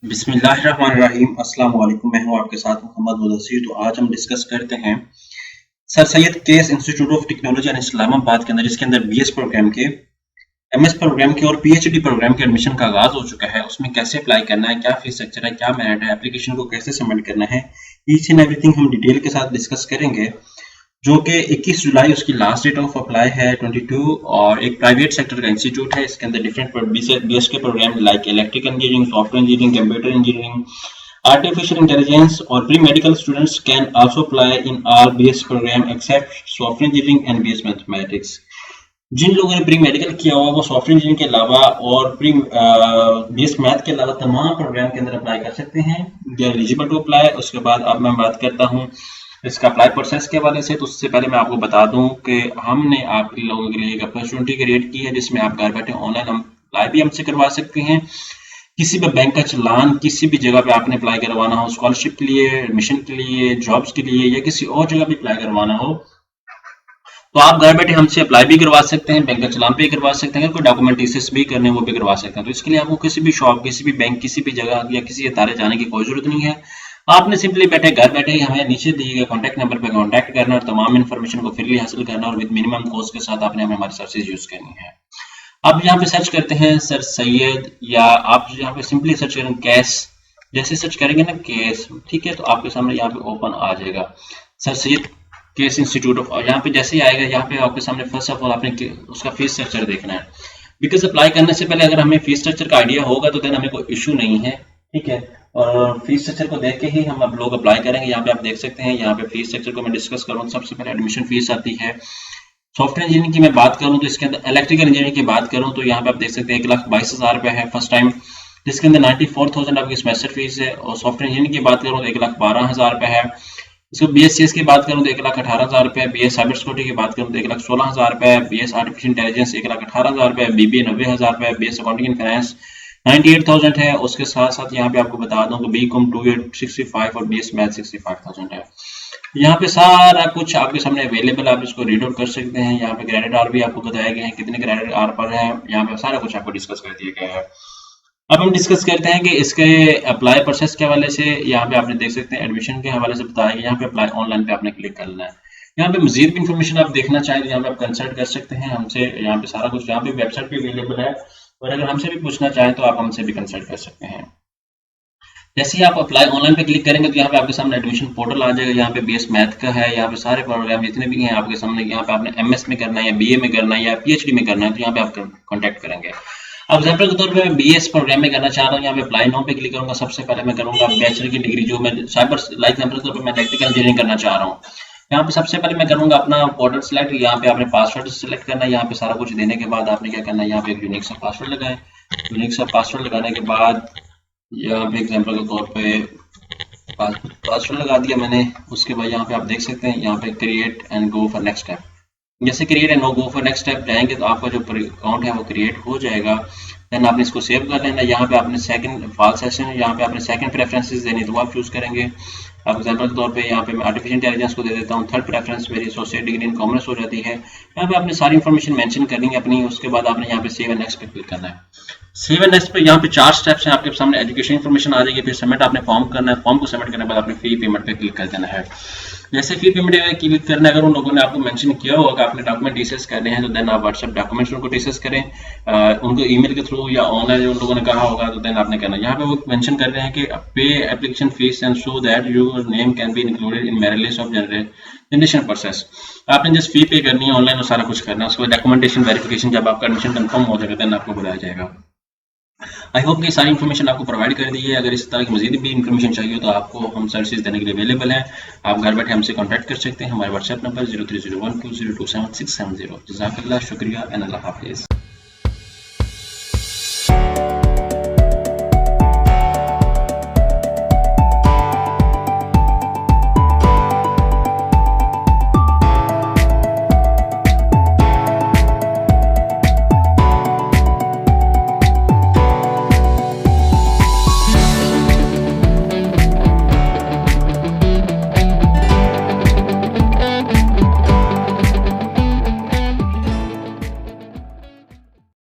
बिस्मिल्लाहिर्रहमानिर्रहीम। अस्सलाम वालेकुम। मैं हूं आपके साथ मोहम्मद मुदस्सिर। तो आज हम डिस्कस करते हैं sir Syed case institute of technology and Islamabad के अंदर, जिसके अंदर बीएस प्रोग्राम के, एमएस प्रोग्राम के और पीएचडी प्रोग्राम के एडमिशन का आगाज हो चुका है। उसमें कैसे अप्लाई करना है, क्या फीस स्ट्रक्चर है, क्या मेरिट है, एप्लीकेशन को कैसे सबमिट करना है, ईच एंड एवरीथिंग हम डिटेल के साथ डिस्कस करेंगे। जो कि 21 जुलाई उसकी लास्ट डेट ऑफ अप्लाई है 22। और एक प्राइवेट सेक्टर का इंस्टीट्यूट है। इसके अंदर डिफरेंट बीएस के program like electrical engineering, software engineering, computer engineering, artificial intelligence or pre-medical students can also apply in all BS program except software engineering and BS mathematics। जिन लोगों ने pre medical किया हुआ वो software engineering के अलावा और pre BS math के अलावा तमाम प्रोग्राम के अंदर अप्लाई कर सकते हैं। They are eligible to apply. उसके बाद अब मैं बात करता हूँ इसका अप्लाई प्रोसेस के हवाले से। तो उससे पहले मैं आपको बता दूं कि हमने आप लोगों के लिए एक अपॉर्चुनिटी क्रिएट की है, जिसमें आप घर बैठे ऑनलाइन अप्लाई भी हमसे करवा सकते हैं। किसी भी बैंक का चालान किसी भी जगह पे आपने अप्लाई करवाना हो, स्कॉलरशिप के लिए, एडमिशन के लिए, जॉब्स के लिए, या किसी और जगह भी अप्लाई करवाना हो, तो आप घर बैठे हमसे अप्लाई भी करवा सकते हैं, बैंक का चालान भी करवा सकते हैं, कोई डॉक्यूमेंटेशन भी करने वो भी करवा सकते हैं। तो इसके लिए आपको किसी भी शॉप, किसी भी बैंक, किसी भी जगह या किसी इदारे जाने की कोई जरूरत नहीं है। आपने सिंपली बैठे घर बैठे ही हमें नीचे दिए गए कॉन्टैक्ट नंबर पर कॉन्टैक्ट करना और तमाम इन्फॉर्मेशन को फ्रीली हासिल करना और विद मिनिमम कॉस्ट के साथ आपने हमारी सर्विसेज यूज करनी है। आप यहाँ पे सर्च करते हैं सर सैयद, या आप यहाँ पे सिंपली सर्च करें केस। जैसे सर्च करेंगे ना केस, ठीक है, तो आपके सामने यहाँ पे ओपन आ जाएगा sir Syed case institute of. यहाँ पे जैसे ही आएगा यहाँ पे आपके सामने फर्स्ट ऑफ ऑल आपने उसका फीस स्ट्रक्चर देखना है। बिकॉज अप्लाई करने से पहले अगर हमें फीस स्ट्रक्चर का आइडिया होगा तो देन हमें कोई इशू नहीं है, ठीक है। और फीस स्ट्रक्चर को देख के ही हम अब लोग अप्लाई करेंगे। यहाँ पे आप देख सकते हैं, यहाँ पे फीस स्ट्रक्चर को मैं डिस्कस करूँ। सबसे पहले एडमिशन फीस आती है। सॉफ्टवेयर इंजीनियरिंग की मैं बात करूं तो इसके अंदर, इलेक्ट्रिकल इंजीनियरिंग की बात करूं तो यहाँ पे आप देख सकते हैं 1,22,000 रुपये है फर्स्ट टाइम, जिसके अंदर 94,000 आपकी सेमेस्टर फीस है। और सॉफ्टवेयर इंजीनियरिंग की बात करूं तो 1,12,000 रुपये है। इसको BSc की बात करूं तो 1,18,000 रुपये, BS साइबर सिक्योरिटी की बात करूं तो 1,16,000 रुपये, BS आर्टिफिशियल इंटेलिजेंस 1,18,000 रुपये, BBA 90,000 रुपये, BS अकाउंटिंग एंड फाइनेंस 98,000 है। उसके साथ साथ यहाँ पे आपको बता दूं कि BCom 2 65 और BS मैथ 65,000 है। यहाँ पे सारा कुछ आपके सामने अवेलेबल, आप इसको रीड आउट कर सकते हैं। यहाँ पे क्रेडिट आर भी आपको बताया गया है, कितने क्रेडिट आर पर है, यहाँ पे सारा कुछ आपको डिस्कस कर दिया गया है। अब हम डिस्कस करते हैं कि इसके अप्लाई प्रोसेस के हवाले से। यहाँ पे आपने देख सकते हैं एडमिशन के हवाले से बताया गया। यहाँ पे अप्लाई ऑनलाइन पे आपने क्लिक करना है। यहाँ पे मजीद भी इंफॉर्मेशन आप देखना चाहें तो यहाँ पे आप कंसल्ट कर सकते हैं हमसे। यहाँ पे सारा कुछ, यहाँ पे वेबसाइट भी अवेलेबल है, और अगर हमसे भी पूछना चाहें तो आप हमसे भी कंसल्ट कर सकते हैं। जैसे ही आप अप्लाई ऑनलाइन पे क्लिक करेंगे तो यहाँ पे आपके सामने एडमिशन पोर्टल आ जाएगा। यहाँ पे बीएस मैथ का है, यहाँ पे सारे प्रोग्राम जितने भी हैं आपके सामने। यहाँ पे आपने एमएस में करना है या बीए में करना है या पीएचडी में करना है, तो यहाँ पे आप कॉन्टैक्ट करेंगे। अब एग्जाम्पल के तौर पे मैं बीएस प्रोग्राम में करना चाह रहा हूँ, यहाँ पे अप्लाई नाउ पे क्लिक करूंगा। सबसे पहले मैं करूंगा बैचलर की डिग्री, जो मैं साइबर, लाइक एग्जाम्पल के तौर पर मैं इलेक्ट्रिकल इंजीनियरिंग करना चाह रहा हूँ। यहाँ पे सबसे पहले मैं करूंगा अपना पोर्टल सेलेक्ट। यहाँ पे आपने पासवर्ड सेलेक्ट करना है। यहाँ पे सारा कुछ देने के बाद आपने क्या करना है, यहाँ पे एक यूनिक सा पासवर्ड लगाएं। यूनिक सा पासवर्ड लगाने के बाद यहाँ पे एग्जाम्पल के तौर पे पासवर्ड लगा दिया मैंने। उसके बाद यहाँ पे आप देख सकते हैं, यहाँ पे create and go for next step. जैसे create and go for next step जाएंगे तो आपका जो अकाउंट है वो क्रिएट हो जाएगा। देन आपने इसको सेव कर लेना। यहाँ पे आपने सेकंड फाइल सेशन, यहाँ पे आपने सेकंड प्रेफरेंसेस देनी तो आप चूज करेंगे। अब एग्जाम्पल के तौर पे यहाँ पे मैं आर्टिफिशियल इंटेलिजेंस को दे देता हूँ। थर्ड प्रेफरेंस मेरी एसोसिएट डिग्री इन कॉमर्स हो जाती है। यहाँ पे आपने सारी इन्फॉर्मेशन मेंशन करनी है अपनी। उसके बाद आपने यहाँ पे सेव एंड नेक्स्ट पे क्लिक करना है। सेव एंड नेक्स्ट पे यहाँ पे 4 स्टेप्स हैं आपके सामने। एजुकेशन इन्फॉर्मेशन आ जाएगी, फिर सबमिट आपने फॉर्म करना है। फॉर्म को सबमिट करने के बाद आपने फी पेमेंट पे क्लिक कर देना है। जैसे फी पेमेंट पे क्लिक करना है, अगर उन लोगों ने आपको मेंशन किया होगा कि आपने डॉक्यूमेंट डिस्कस करने हैं तो देन आप व्हाट्सएप डॉक्यूमेंट्स उनको डिस्कस करें, उनको ईमेल के थ्रू या ऑनलाइन उन लोगों ने कहा होगा तो देन आपने करना है। यहाँ पे वो मेंशन कर रहे हैं कि पे application fees and so that your name can be included in merit list of generation process. आपने जस्ट फी पे करनी है, ऑनलाइन और सारा कुछ करना है। उसके बाद डॉक्यूमेंटेशन वेरिफिकेशन, जब आपका एडमिशन कंफर्म हो जाएगा देन आपको बुलाया जाएगा। आई होप कि सारी इन्फॉर्मेशन आपको प्रोवाइड कर दी है। अगर इस तरह की मजीद भी इन्फॉर्मेशन चाहिए तो आपको हम सर्विसेज देने के लिए अवेलेबल है। आप घर बैठे हमसे कॉन्टैक्ट कर सकते हैं। हमारे व्हाट्सएप नंबर 030120276770। जज़ाकल्लाह, शुक्रिया एंड अल्लाह हाफिज़।